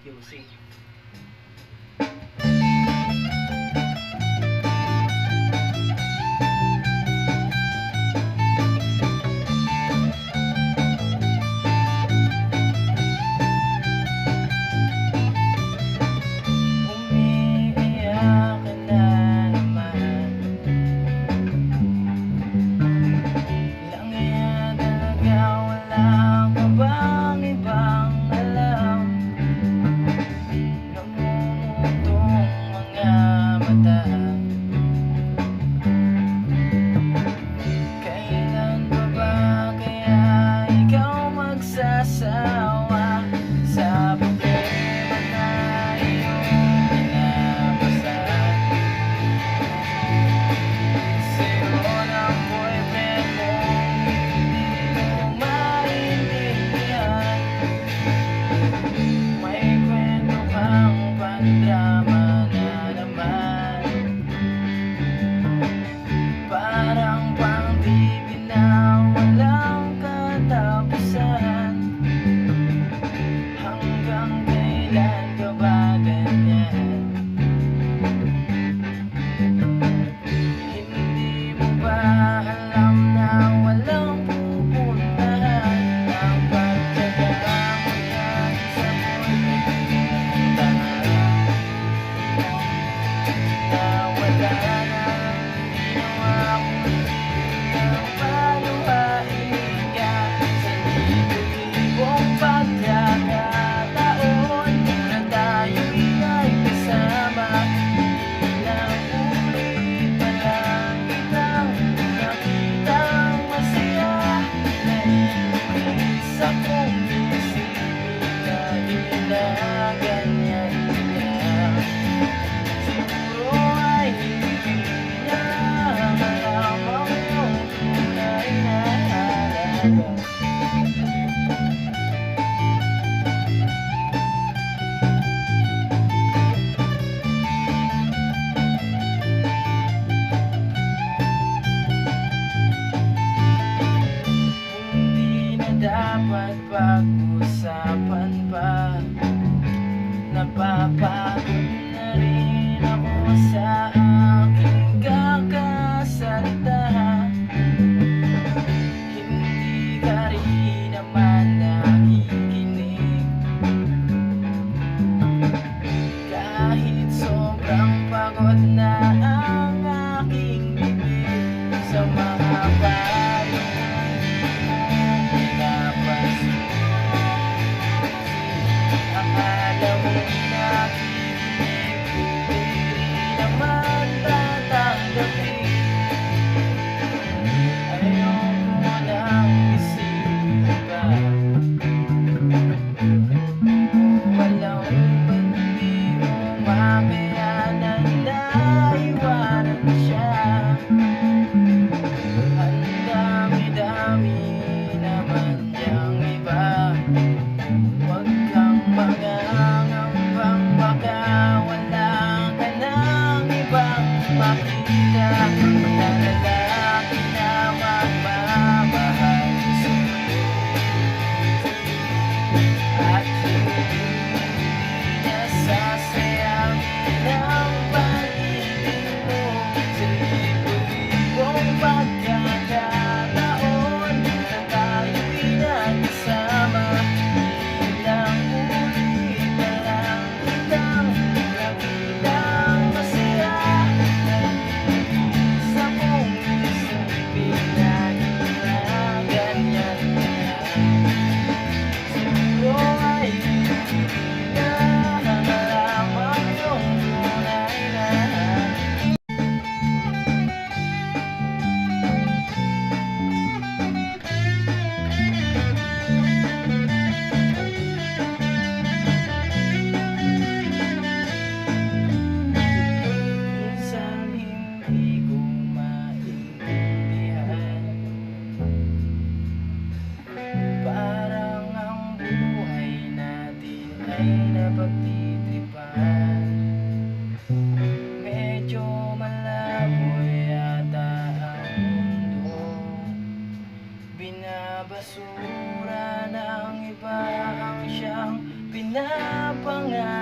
QC. Umiiyak ka na naman. Lang yan talaga, wala ka bang ibang alam? Namumutong mga mata. Kailan pa ba kaya ikaw magsasawa sa problema na iyong binabasan? Sa'yo ng boyfriend mo, hindi mo maintindihan. May kwento kang pandrama na naman. Parang pang-TV na walang katapusan. Hanggang kailan ka ba ganyan? Hindi mo ba alam na walang pupuntahan? Ang pagtyaga mo yan sa boyfriend na wala nang ginawa kundi ang paluhain ka sa libo-libong pagkakataon na tayo'y nagkasama. Ilang ulit pa lang kitang nakitang masaya. Nainis akong isipin na yun na ganyan ka. Siguro ay hindi na malamang yung tunay na halaga. Hindi na dapat pag-usapan pa. Napapagod na rin ako sa aking kakasalita. Hindi ka rin naman nakikinig. Kahit sobrang pagod na ang aking bibig sa mga payo mong pinapasin. Akala mo nakikinig, hindi naman tatanggapin. Ayoko nang isipin pa. Walang hindi mo makayanan na iwanan siya. Ang dami-dami naman niyang iba. Huwag kang mangangambang baka wala ka nang ibang makita na lalaki na magmamahal sa'yo. At hindi nasasayangin ang pag-ibig mo sa libo-libong pagkakataon na tayo'y nagkasama. Ilang ulit na lang kitang nakitang masaya. Nainis akong isipin na yun na ganyan na. Siguro ay hindi na malamang yung tunay na minsan hindi ko maintindihan. Parang ang buhay natin ay napagtitripan. Medyo malabo yata ang mundo. Binabasura ng iba ang siyang pinapagawa. pa nga